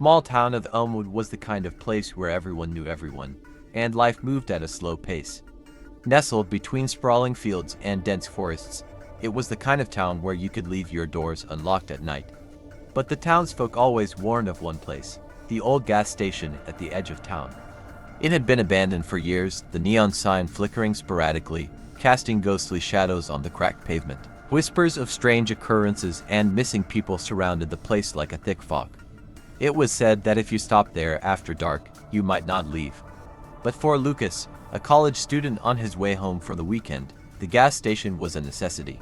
small town of Elmwood was the kind of place where everyone knew everyone, and life moved at a slow pace. Nestled between sprawling fields and dense forests, it was the kind of town where you could leave your doors unlocked at night. But the townsfolk always warned of one place, the old gas station at the edge of town. It had been abandoned for years, the neon sign flickering sporadically, casting ghostly shadows on the cracked pavement. Whispers of strange occurrences and missing people surrounded the place like a thick fog. It was said that if you stopped there after dark, you might not leave. But for Lucas, a college student on his way home for the weekend, the gas station was a necessity.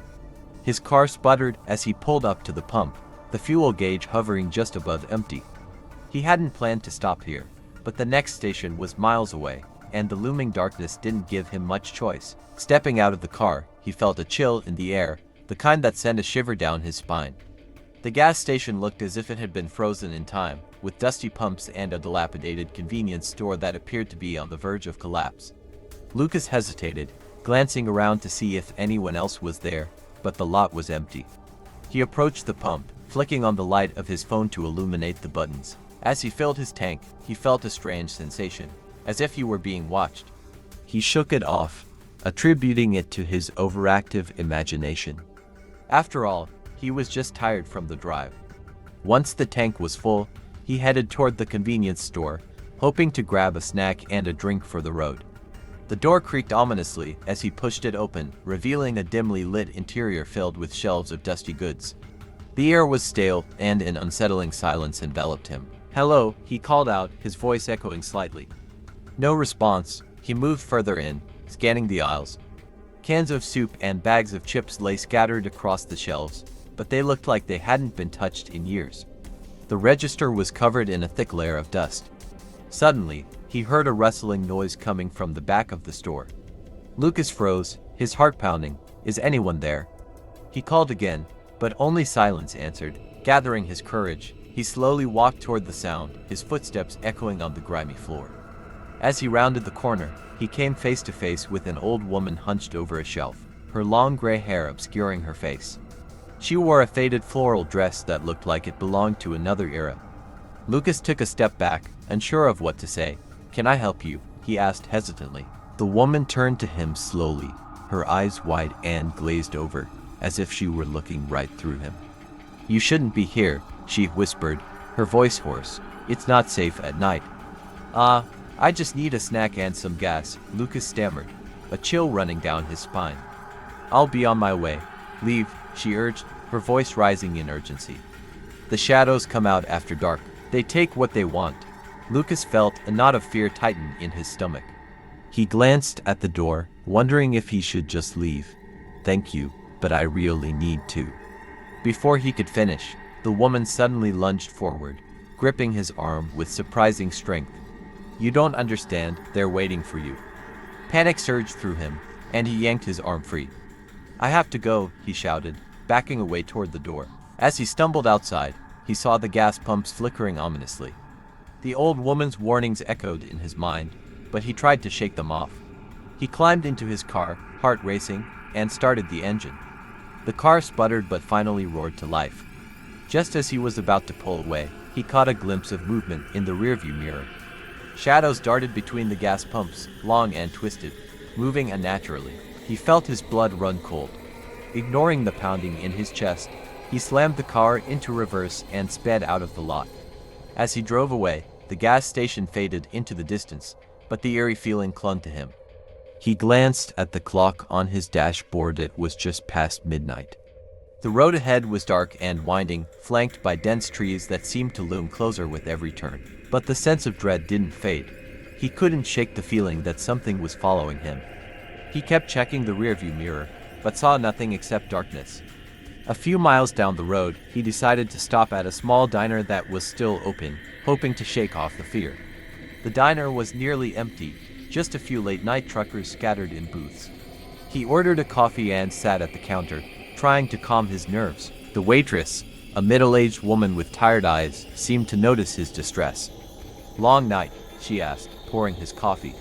His car sputtered as he pulled up to the pump, the fuel gauge hovering just above empty. He hadn't planned to stop here, but the next station was miles away, and the looming darkness didn't give him much choice. Stepping out of the car, he felt a chill in the air, the kind that sent a shiver down his spine. The gas station looked as if it had been frozen in time, with dusty pumps and a dilapidated convenience store that appeared to be on the verge of collapse. Lucas hesitated, glancing around to see if anyone else was there, but the lot was empty. He approached the pump, flicking on the light of his phone to illuminate the buttons. As he filled his tank, he felt a strange sensation, as if he were being watched. He shook it off, attributing it to his overactive imagination. After all, he was just tired from the drive. Once the tank was full, he headed toward the convenience store, hoping to grab a snack and a drink for the road. The door creaked ominously as he pushed it open, revealing a dimly lit interior filled with shelves of dusty goods. The air was stale, and an unsettling silence enveloped him. "Hello," he called out, his voice echoing slightly. No response. He moved further in, scanning the aisles. Cans of soup and bags of chips lay scattered across the shelves, but they looked like they hadn't been touched in years. The register was covered in a thick layer of dust. Suddenly, he heard a rustling noise coming from the back of the store. Lucas froze, his heart pounding. "Is anyone there?" He called again, but only silence answered. Gathering his courage, he slowly walked toward the sound, his footsteps echoing on the grimy floor. As he rounded the corner, he came face to face with an old woman hunched over a shelf, her long gray hair obscuring her face. She wore a faded floral dress that looked like it belonged to another era. Lucas took a step back, unsure of what to say. "Can I help you?" he asked hesitantly. The woman turned to him slowly, her eyes wide and glazed over, as if she were looking right through him. "You shouldn't be here," she whispered, her voice hoarse. "It's not safe at night." I just need a snack and some gas," Lucas stammered, a chill running down his spine. "I'll be on my way." "Leave," she urged, her voice rising in urgency. "The shadows come out after dark. They take what they want." Lucas felt a knot of fear tighten in his stomach. He glanced at the door, wondering if he should just leave. "Thank you, but I really need to." Before he could finish, the woman suddenly lunged forward, gripping his arm with surprising strength. "You don't understand, they're waiting for you." Panic surged through him, and he yanked his arm free. "I have to go," he shouted, backing away toward the door. As he stumbled outside, he saw the gas pumps flickering ominously. The old woman's warnings echoed in his mind, but he tried to shake them off. He climbed into his car, heart racing, and started the engine. The car sputtered but finally roared to life. Just as he was about to pull away, he caught a glimpse of movement in the rearview mirror. Shadows darted between the gas pumps, long and twisted, moving unnaturally. He felt his blood run cold. Ignoring the pounding in his chest, he slammed the car into reverse and sped out of the lot. As he drove away, the gas station faded into the distance, but the eerie feeling clung to him. He glanced at the clock on his dashboard. It was just past midnight. The road ahead was dark and winding, flanked by dense trees that seemed to loom closer with every turn. But the sense of dread didn't fade. He couldn't shake the feeling that something was following him. He kept checking the rearview mirror, but saw nothing except darkness. A few miles down the road, he decided to stop at a small diner that was still open, hoping to shake off the fear. The diner was nearly empty, just a few late-night truckers scattered in booths. He ordered a coffee and sat at the counter, trying to calm his nerves. The waitress, a middle-aged woman with tired eyes, seemed to notice his distress. "Long night?" she asked, pouring his coffee.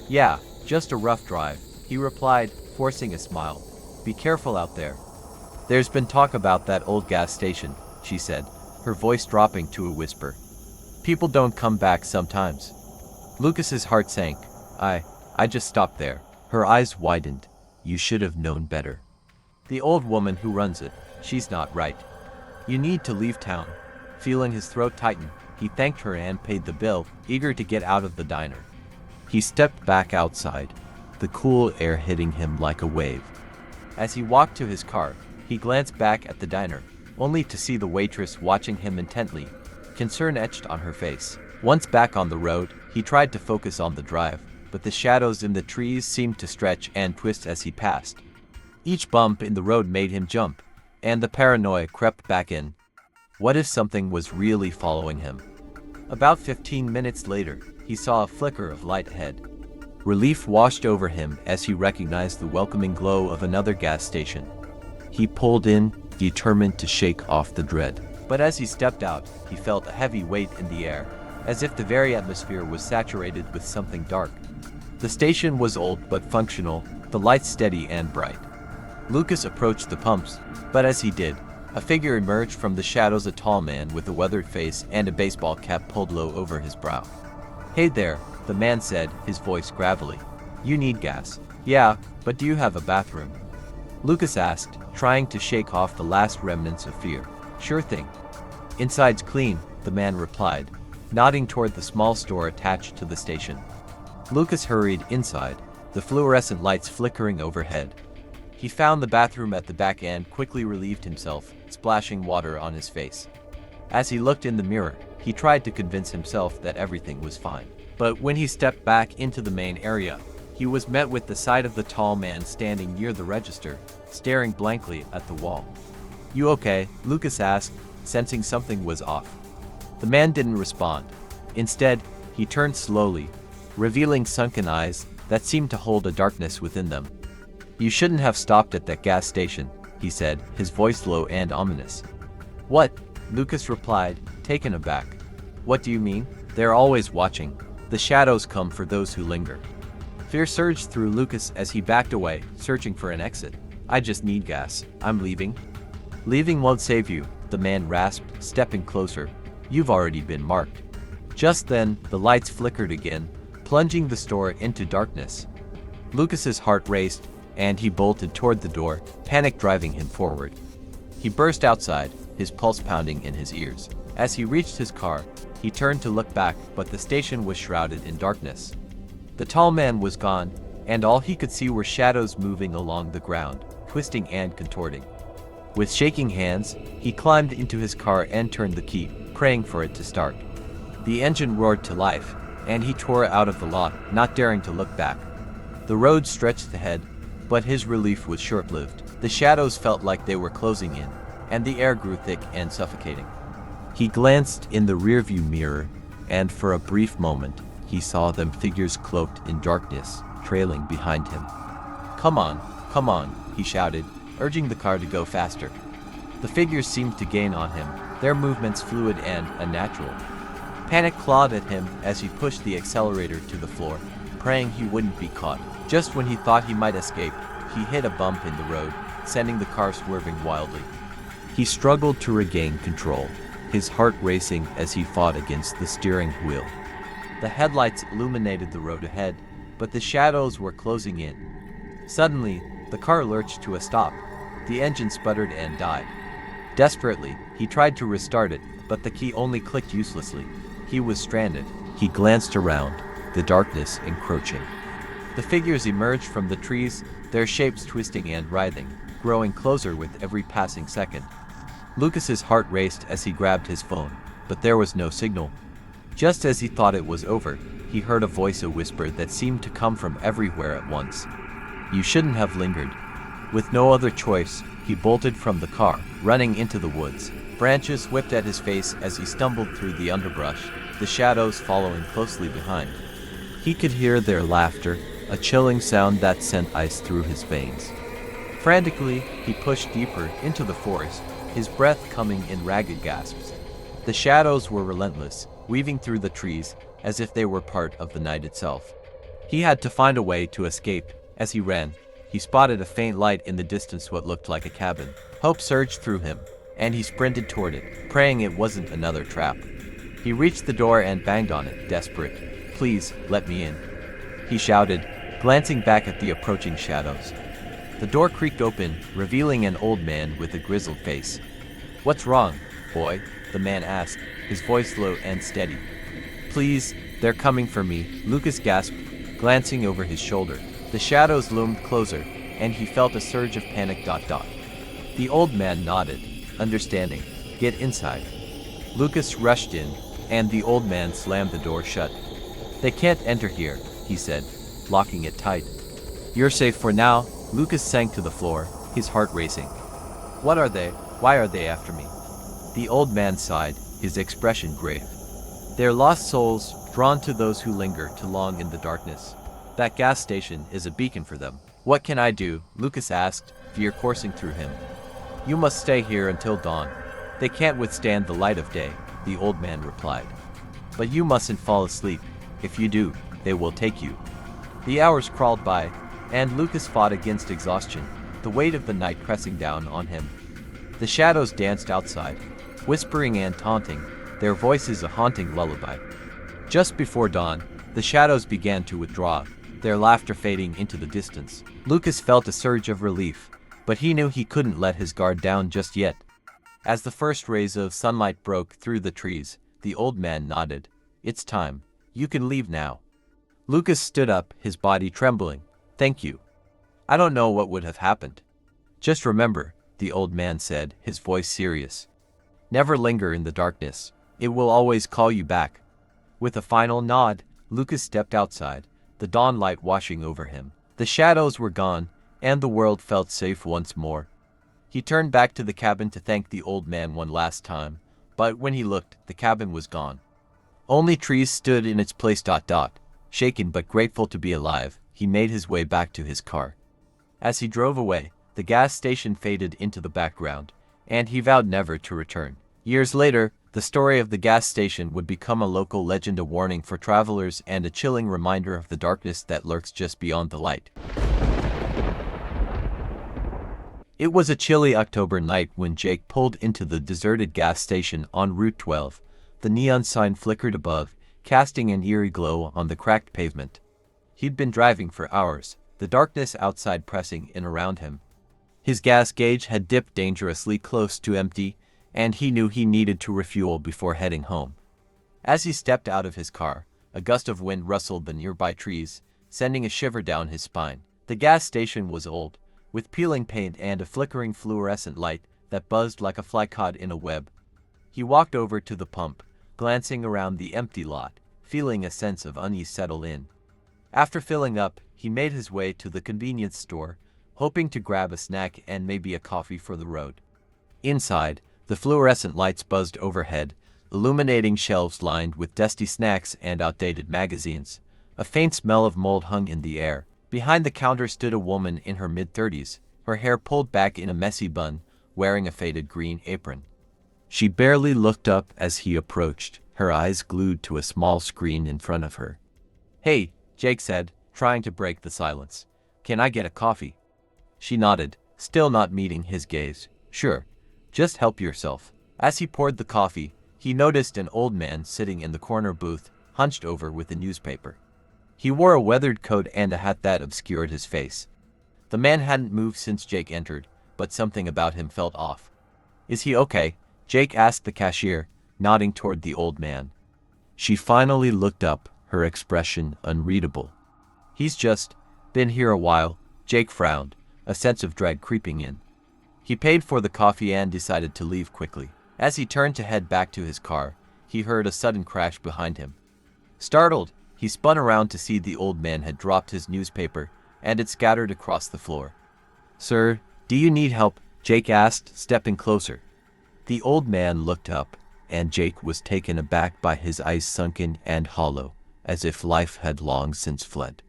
"Yeah, just a rough drive," he replied, forcing a smile. "Be careful out there." "There's been talk about that old gas station," she said, her voice dropping to a whisper. People don't come back sometimes. Lucas's heart sank. I just stopped there. Her eyes widened. You should have known better. The old woman who runs it, she's not right. You need to leave town. Feeling his throat tighten, he thanked her and paid the bill, eager to get out of the diner. He stepped back outside, the cool air hitting him like a wave. As he walked to his car, he glanced back at the diner, only to see the waitress watching him intently, concern etched on her face. Once back on the road, he tried to focus on the drive, but the shadows in the trees seemed to stretch and twist as he passed. Each bump in the road made him jump, and the paranoia crept back in. What if something was really following him? About 15 minutes later, he saw a flicker of light ahead. Relief washed over him as he recognized the welcoming glow of another gas station. He pulled in, determined to shake off the dread. But as he stepped out, he felt a heavy weight in the air, as if the very atmosphere was saturated with something dark. The station was old but functional, the lights steady and bright. Lucas approached the pumps, but as he did, a figure emerged from the shadows, a tall man with a weathered face and a baseball cap pulled low over his brow. "Hey there," the man said, his voice gravelly. "You need gas." "Yeah, but do you have a bathroom?" Lucas asked, trying to shake off the last remnants of fear. "Sure thing. Inside's clean," the man replied, nodding toward the small store attached to the station. Lucas hurried inside, the fluorescent lights flickering overhead. He found the bathroom at the back and quickly relieved himself, splashing water on his face. As he looked in the mirror, he tried to convince himself that everything was fine. But when he stepped back into the main area, he was met with the sight of the tall man standing near the register, staring blankly at the wall. "You okay?" Lucas asked, sensing something was off. The man didn't respond. Instead, he turned slowly, revealing sunken eyes that seemed to hold a darkness within them. "You shouldn't have stopped at that gas station," he said, his voice low and ominous. "What?" Lucas replied, taken aback. "What do you mean?" "They're always watching. The shadows come for those who linger." Fear surged through Lucas as he backed away, searching for an exit. "I just need gas. I'm leaving." "Leaving won't save you," the man rasped, stepping closer. "You've already been marked." Just then, the lights flickered again, plunging the store into darkness. Lucas's heart raced, and he bolted toward the door, panic driving him forward. He burst outside, his pulse pounding in his ears. As he reached his car, he turned to look back, but the station was shrouded in darkness. The tall man was gone, and all he could see were shadows moving along the ground, twisting and contorting. With shaking hands, he climbed into his car and turned the key, praying for it to start. The engine roared to life, and he tore out of the lot, not daring to look back. The road stretched ahead, but his relief was short-lived. The shadows felt like they were closing in, and the air grew thick and suffocating. He glanced in the rearview mirror, and for a brief moment, he saw them, figures cloaked in darkness, trailing behind him. Come on," he shouted, urging the car to go faster. The figures seemed to gain on him, their movements fluid and unnatural. Panic clawed at him as he pushed the accelerator to the floor, praying he wouldn't be caught. Just when he thought he might escape, he hit a bump in the road, sending the car swerving wildly. He struggled to regain control, his heart racing as he fought against the steering wheel. The headlights illuminated the road ahead, but the shadows were closing in. Suddenly, the car lurched to a stop. The engine sputtered and died. Desperately, he tried to restart it, but the key only clicked uselessly. He was stranded. He glanced around, the darkness encroaching. The figures emerged from the trees, their shapes twisting and writhing, growing closer with every passing second. Lucas's heart raced as he grabbed his phone, but there was no signal. Just as he thought it was over, he heard a voice, a whisper that seemed to come from everywhere at once. "You shouldn't have lingered." With no other choice, he bolted from the car, running into the woods. Branches whipped at his face as he stumbled through the underbrush, the shadows following closely behind. He could hear their laughter, a chilling sound that sent ice through his veins. Frantically, he pushed deeper into the forest, his breath coming in ragged gasps. The shadows were relentless, weaving through the trees as if they were part of the night itself. He had to find a way to escape. As he ran, he spotted a faint light in the distance, what looked like a cabin. Hope surged through him, and he sprinted toward it, praying it wasn't another trap. He reached the door and banged on it, desperate. "Please, let me in," he shouted, glancing back at the approaching shadows. The door creaked open, revealing an old man with a grizzled face. "What's wrong, boy?" the man asked, his voice low and steady. "Please, they're coming for me," Lucas gasped, glancing over his shoulder. The shadows loomed closer, and he felt a surge of panic. The old man nodded, understanding. "Get inside." Lucas rushed in, and the old man slammed the door shut. "They can't enter here," he said, locking it tight. "You're safe for now." Lucas sank to the floor, his heart racing. "What are they? Why are they after me?" The old man sighed, his expression grave. "They're lost souls, drawn to those who linger too long in the darkness. That gas station is a beacon for them." "What can I do?" Lucas asked, fear coursing through him. "You must stay here until dawn. They can't withstand the light of day," the old man replied. "But you mustn't fall asleep. If you do, they will take you." The hours crawled by, and Lucas fought against exhaustion, the weight of the night pressing down on him. The shadows danced outside, whispering and taunting, their voices a haunting lullaby. Just before dawn, the shadows began to withdraw, their laughter fading into the distance. Lucas felt a surge of relief, but he knew he couldn't let his guard down just yet. As the first rays of sunlight broke through the trees, the old man nodded. "It's time. You can leave now." Lucas stood up, his body trembling. "Thank you. I don't know what would have happened." "Just remember," the old man said, his voice serious. "Never linger in the darkness. It will always call you back." With a final nod, Lucas stepped outside, the dawn light washing over him. The shadows were gone, and the world felt safe once more. He turned back to the cabin to thank the old man one last time, but when he looked, the cabin was gone. Only trees stood in its place. Shaken but grateful to be alive, he made his way back to his car. As he drove away, the gas station faded into the background, and he vowed never to return. Years later, the story of the gas station would become a local legend, a warning for travelers and a chilling reminder of the darkness that lurks just beyond the light. It was a chilly October night when Jake pulled into the deserted gas station on Route 12. The neon sign flickered above, casting an eerie glow on the cracked pavement. He'd been driving for hours, the darkness outside pressing in around him. His gas gauge had dipped dangerously close to empty, and he knew he needed to refuel before heading home. As he stepped out of his car, a gust of wind rustled the nearby trees, sending a shiver down his spine. The gas station was old, with peeling paint and a flickering fluorescent light that buzzed like a fly caught in a web. He walked over to the pump, glancing around the empty lot, feeling a sense of unease settle in. After filling up, he made his way to the convenience store, hoping to grab a snack and maybe a coffee for the road. Inside, the fluorescent lights buzzed overhead, illuminating shelves lined with dusty snacks and outdated magazines. A faint smell of mold hung in the air. Behind the counter stood a woman in her mid-30s, her hair pulled back in a messy bun, wearing a faded green apron. She barely looked up as he approached, her eyes glued to a small screen in front of her. "Hey," Jake said, trying to break the silence. "Can I get a coffee?" She nodded, still not meeting his gaze. "Sure. Just help yourself." As he poured the coffee, he noticed an old man sitting in the corner booth, hunched over with a newspaper. He wore a weathered coat and a hat that obscured his face. The man hadn't moved since Jake entered, but something about him felt off. "Is he okay?" Jake asked the cashier, nodding toward the old man. She finally looked up, her expression unreadable. "He's just been here a while," Jake frowned, a sense of dread creeping in. He paid for the coffee and decided to leave quickly. As he turned to head back to his car, he heard a sudden crash behind him. Startled, he spun around to see the old man had dropped his newspaper, and it scattered across the floor. "Sir, do you need help?" Jake asked, stepping closer. The old man looked up, and Jake was taken aback by his eyes sunken and hollow, as if life had long since fled.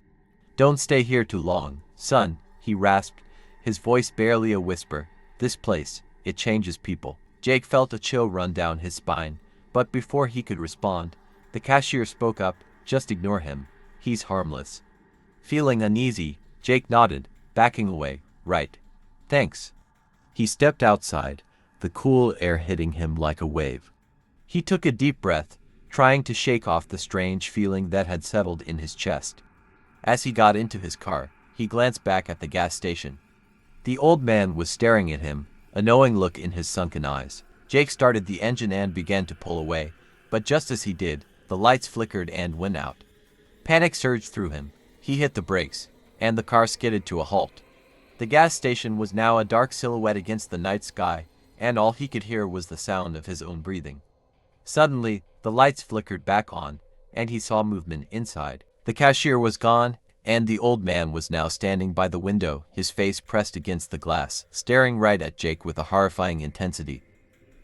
"Don't stay here too long, son," he rasped, his voice barely a whisper. "This place, it changes people." Jake felt a chill run down his spine, but before he could respond, the cashier spoke up. "Just ignore him. He's harmless." Feeling uneasy, Jake nodded, backing away. "Right. Thanks." He stepped outside, the cool air hitting him like a wave. He took a deep breath, trying to shake off the strange feeling that had settled in his chest. As he got into his car, he glanced back at the gas station. The old man was staring at him, a knowing look in his sunken eyes. Jake started the engine and began to pull away, but just as he did, the lights flickered and went out. Panic surged through him. He hit the brakes, and the car skidded to a halt. The gas station was now a dark silhouette against the night sky, and all he could hear was the sound of his own breathing. Suddenly, the lights flickered back on, and he saw movement inside. The cashier was gone, and the old man was now standing by the window, his face pressed against the glass, staring right at Jake with a horrifying intensity.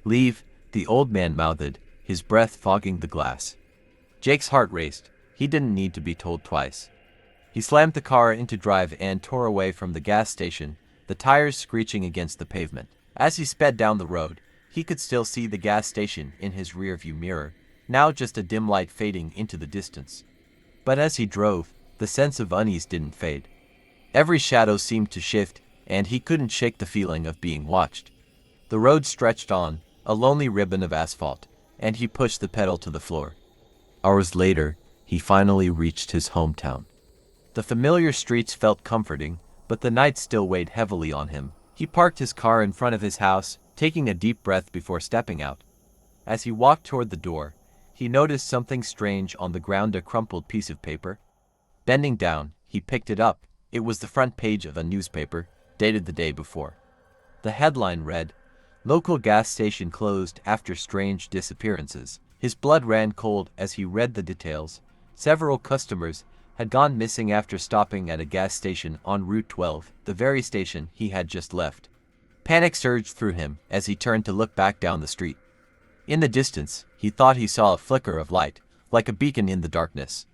"Leave," the old man mouthed, his breath fogging the glass. Jake's heart raced. He didn't need to be told twice. He slammed the car into drive and tore away from the gas station, the tires screeching against the pavement. As he sped down the road, he could still see the gas station in his rearview mirror, now just a dim light fading into the distance. But as he drove, the sense of unease didn't fade. Every shadow seemed to shift, and he couldn't shake the feeling of being watched. The road stretched on, a lonely ribbon of asphalt, and he pushed the pedal to the floor. Hours later, he finally reached his hometown. The familiar streets felt comforting, but the night still weighed heavily on him. He parked his car in front of his house, taking a deep breath before stepping out. As he walked toward the door, he noticed something strange on the ground, a crumpled piece of paper. Bending down, he picked it up. It was the front page of a newspaper, dated the day before. The headline read, "Local gas station closed after strange disappearances." His blood ran cold as he read the details. Several customers had gone missing after stopping at a gas station on Route 12, the very station he had just left. Panic surged through him as he turned to look back down the street. In the distance, he thought he saw a flicker of light, like a beacon in the darkness.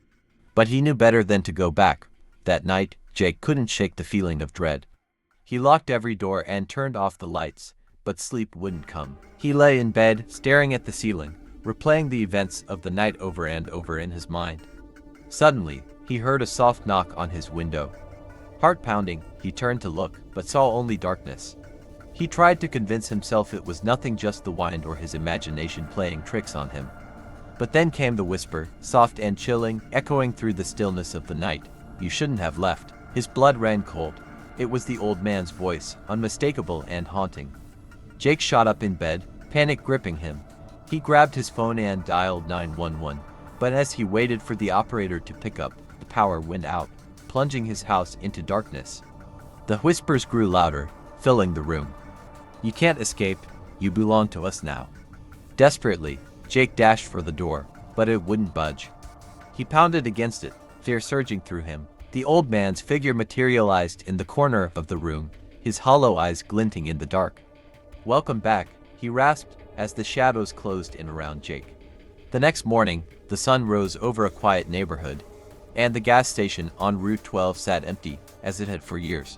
But he knew better than to go back. That night, Jake couldn't shake the feeling of dread. He locked every door and turned off the lights, but sleep wouldn't come. He lay in bed, staring at the ceiling, replaying the events of the night over and over in his mind. Suddenly, he heard a soft knock on his window. Heart pounding, he turned to look, but saw only darkness. He tried to convince himself it was nothing, just the wind or his imagination playing tricks on him. But then came the whisper, soft and chilling, echoing through the stillness of the night. "You shouldn't have left." His blood ran cold. It was the old man's voice, unmistakable and haunting. Jake shot up in bed, panic gripping him. He grabbed his phone and dialed 911, but as he waited for the operator to pick up, the power went out, plunging his house into darkness. The whispers grew louder, filling the room. "You can't escape. You belong to us now." Desperately, Jake dashed for the door, but it wouldn't budge. He pounded against it, fear surging through him. The old man's figure materialized in the corner of the room, his hollow eyes glinting in the dark. "Welcome back," he rasped as the shadows closed in around Jake. The next morning, the sun rose over a quiet neighborhood, and the gas station on Route 12 sat empty, as it had for years.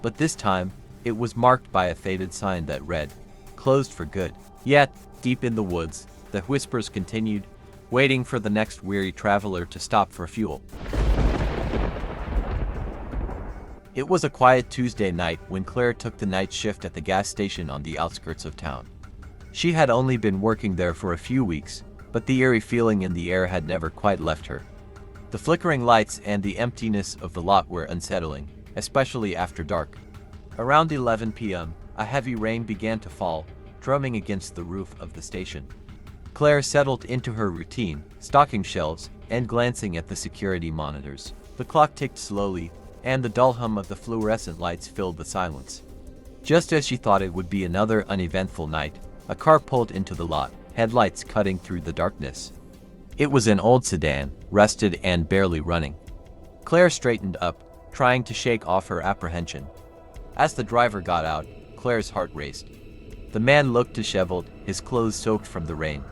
But this time, it was marked by a faded sign that read, "Closed for good." Yet, deep in the woods, the whispers continued, waiting for the next weary traveler to stop for fuel. It was a quiet Tuesday night when Claire took the night shift at the gas station on the outskirts of town. She had only been working there for a few weeks, but the eerie feeling in the air had never quite left her. The flickering lights and the emptiness of the lot were unsettling, especially after dark. Around 11 p.m., a heavy rain began to fall, drumming against the roof of the station. Claire settled into her routine, stocking shelves and glancing at the security monitors. The clock ticked slowly, and the dull hum of the fluorescent lights filled the silence. Just as she thought it would be another uneventful night, a car pulled into the lot, headlights cutting through the darkness. It was an old sedan, rusted and barely running. Claire straightened up, trying to shake off her apprehension. As the driver got out, Claire's heart raced. The man looked disheveled, his clothes soaked from the rain.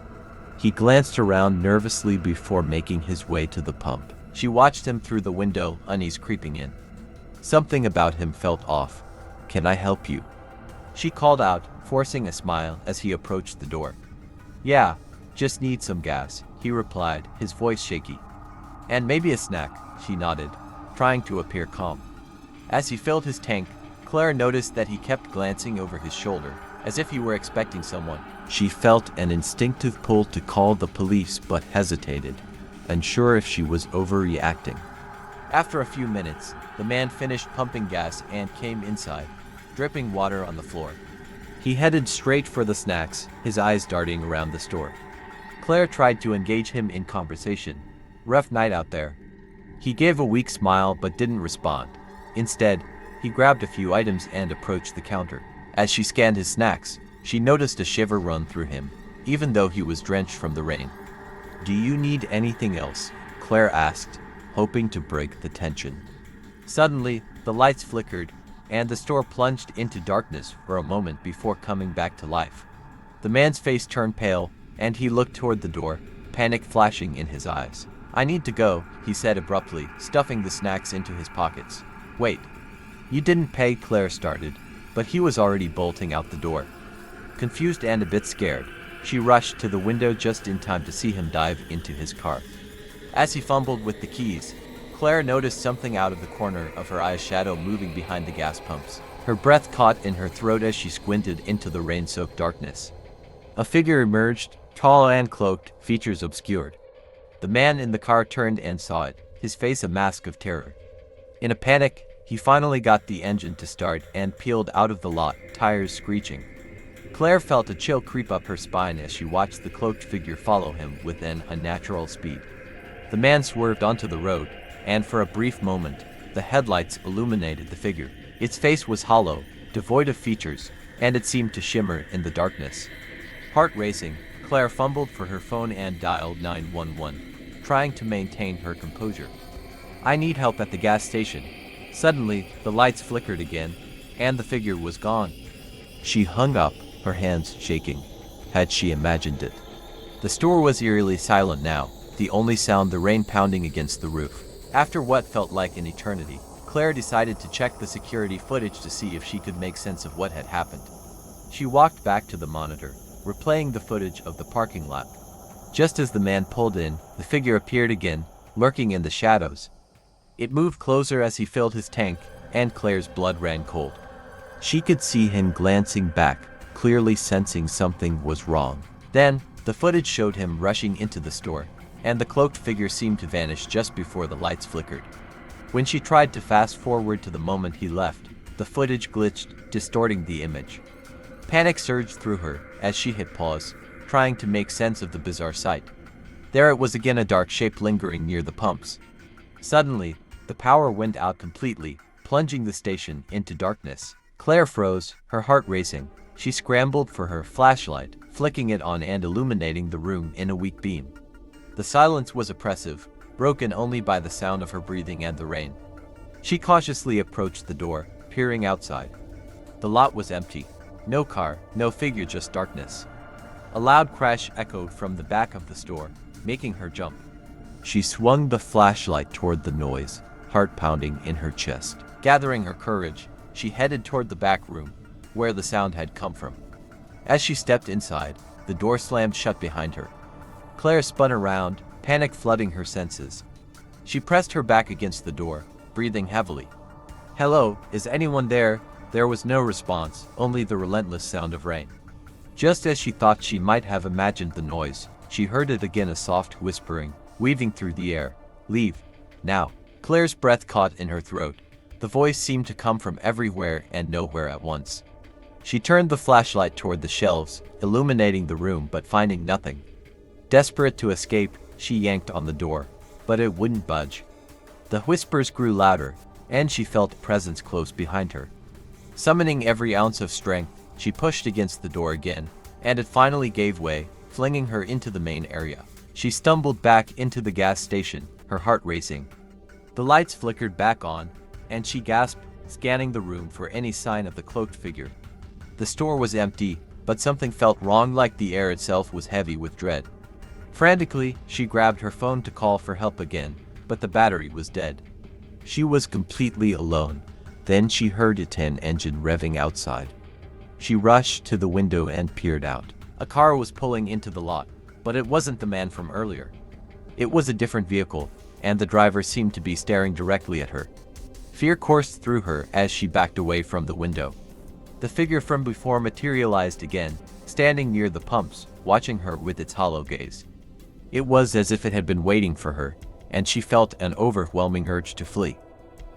He glanced around nervously before making his way to the pump. She watched him through the window, unease creeping in. Something about him felt off. "Can I help you?" She called out, forcing a smile as he approached the door. "Yeah, just need some gas," he replied, his voice shaky. "And maybe a snack," she nodded, trying to appear calm. As he filled his tank, Claire noticed that he kept glancing over his shoulder, as if he were expecting someone. She felt an instinctive pull to call the police but hesitated, unsure if she was overreacting. After a few minutes, the man finished pumping gas and came inside, dripping water on the floor. He headed straight for the snacks, his eyes darting around the store. Claire tried to engage him in conversation. "Rough night out there." He gave a weak smile but didn't respond. Instead, he grabbed a few items and approached the counter. As she scanned his snacks, she noticed a shiver run through him, even though he was drenched from the rain. "Do you need anything else?" Claire asked, hoping to break the tension. Suddenly, the lights flickered, and the store plunged into darkness for a moment before coming back to life. The man's face turned pale, and he looked toward the door, panic flashing in his eyes. "I need to go," he said abruptly, stuffing the snacks into his pockets. "Wait. You didn't pay," Claire started, but he was already bolting out the door. Confused and a bit scared, she rushed to the window just in time to see him dive into his car. As he fumbled with the keys, Claire noticed something out of the corner of her eye's shadow moving behind the gas pumps. Her breath caught in her throat as she squinted into the rain-soaked darkness. A figure emerged, tall and cloaked, features obscured. The man in the car turned and saw it, his face a mask of terror. In a panic, he finally got the engine to start and peeled out of the lot, tires screeching. Claire felt a chill creep up her spine as she watched the cloaked figure follow him with an unnatural speed. The man swerved onto the road, and for a brief moment, the headlights illuminated the figure. Its face was hollow, devoid of features, and it seemed to shimmer in the darkness. Heart racing, Claire fumbled for her phone and dialed 911, trying to maintain her composure. "I need help at the gas station." Suddenly, the lights flickered again, and the figure was gone. She hung up, her hands shaking. Had she imagined it? The store was eerily silent now, the only sound the rain pounding against the roof. After what felt like an eternity, Claire decided to check the security footage to see if she could make sense of what had happened. She walked back to the monitor, replaying the footage of the parking lot. Just as the man pulled in, the figure appeared again, lurking in the shadows. It moved closer as he filled his tank, and Claire's blood ran cold. She could see him glancing back, clearly sensing something was wrong. Then, the footage showed him rushing into the store, and the cloaked figure seemed to vanish just before the lights flickered. When she tried to fast forward to the moment he left, the footage glitched, distorting the image. Panic surged through her as she hit pause, trying to make sense of the bizarre sight. There it was again, a dark shape lingering near the pumps. Suddenly, the power went out completely, plunging the station into darkness. Claire froze, her heart racing. She scrambled for her flashlight, flicking it on and illuminating the room in a weak beam. The silence was oppressive, broken only by the sound of her breathing and the rain. She cautiously approached the door, peering outside. The lot was empty. No car, no figure, just darkness. A loud crash echoed from the back of the store, making her jump. She swung the flashlight toward the noise, heart pounding in her chest. Gathering her courage, she headed toward the back room, where the sound had come from. As she stepped inside, the door slammed shut behind her. Claire spun around, panic flooding her senses. She pressed her back against the door, breathing heavily. "Hello, is anyone there?" There was no response, only the relentless sound of rain. Just as she thought she might have imagined the noise, she heard it again, a soft whispering, weaving through the air. "Leave. Now." Claire's breath caught in her throat. The voice seemed to come from everywhere and nowhere at once. She turned the flashlight toward the shelves, illuminating the room but finding nothing. Desperate to escape, she yanked on the door, but it wouldn't budge. The whispers grew louder, and she felt a presence close behind her. Summoning every ounce of strength, she pushed against the door again, and it finally gave way, flinging her into the main area. She stumbled back into the gas station, her heart racing. The lights flickered back on, and she gasped, scanning the room for any sign of the cloaked figure. The store was empty, but something felt wrong, like the air itself was heavy with dread. Frantically, she grabbed her phone to call for help again, but the battery was dead. She was completely alone. Then she heard a tin engine revving outside. She rushed to the window and peered out. A car was pulling into the lot, but it wasn't the man from earlier. It was a different vehicle, and the driver seemed to be staring directly at her. Fear coursed through her as she backed away from the window. The figure from before materialized again, standing near the pumps, watching her with its hollow gaze. It was as if it had been waiting for her, and she felt an overwhelming urge to flee.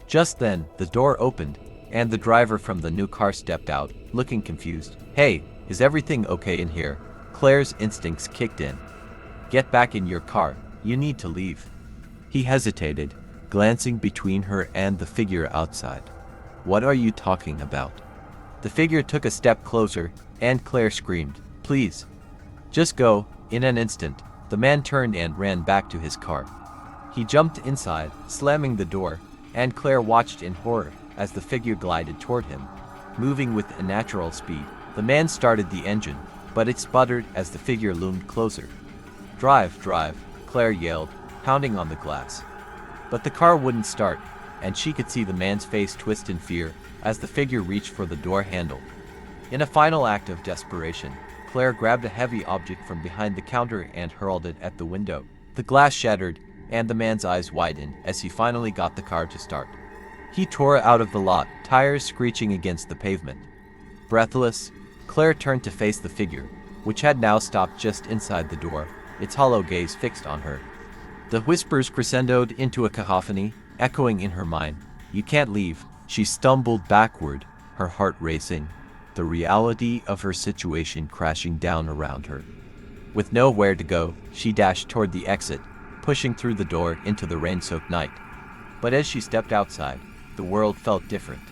Just then, the door opened, and the driver from the new car stepped out, looking confused. "Hey, is everything okay in here?" Claire's instincts kicked in. "Get back in your car, you need to leave." He hesitated, glancing between her and the figure outside. "What are you talking about?" The figure took a step closer, and Claire screamed, "Please, just go." In an instant, the man turned and ran back to his car. He jumped inside, slamming the door, and Claire watched in horror as the figure glided toward him. Moving with unnatural speed, the man started the engine, but it sputtered as the figure loomed closer. "Drive, drive," Claire yelled, pounding on the glass. But the car wouldn't start, and she could see the man's face twist in fear as the figure reached for the door handle. In a final act of desperation, Claire grabbed a heavy object from behind the counter and hurled it at the window. The glass shattered, and the man's eyes widened as he finally got the car to start. He tore out of the lot, tires screeching against the pavement. Breathless, Claire turned to face the figure, which had now stopped just inside the door, its hollow gaze fixed on her. The whispers crescendoed into a cacophony, echoing in her mind. "You can't leave." She stumbled backward, her heart racing, the reality of her situation crashing down around her. With nowhere to go, she dashed toward the exit, pushing through the door into the rain-soaked night. But as she stepped outside, the world felt different.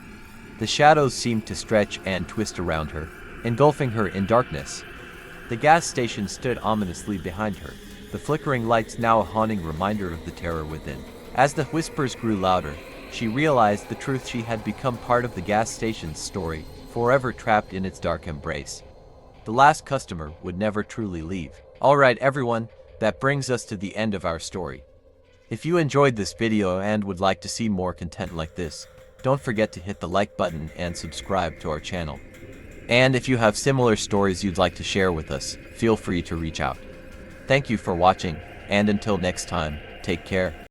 The shadows seemed to stretch and twist around her, engulfing her in darkness. The gas station stood ominously behind her, the flickering lights now a haunting reminder of the terror within. As the whispers grew louder, she realized the truth: she had become part of the gas station's story, forever trapped in its dark embrace. The last customer would never truly leave. Alright everyone, that brings us to the end of our story. If you enjoyed this video and would like to see more content like this, don't forget to hit the like button and subscribe to our channel. And if you have similar stories you'd like to share with us, feel free to reach out. Thank you for watching, and until next time, take care.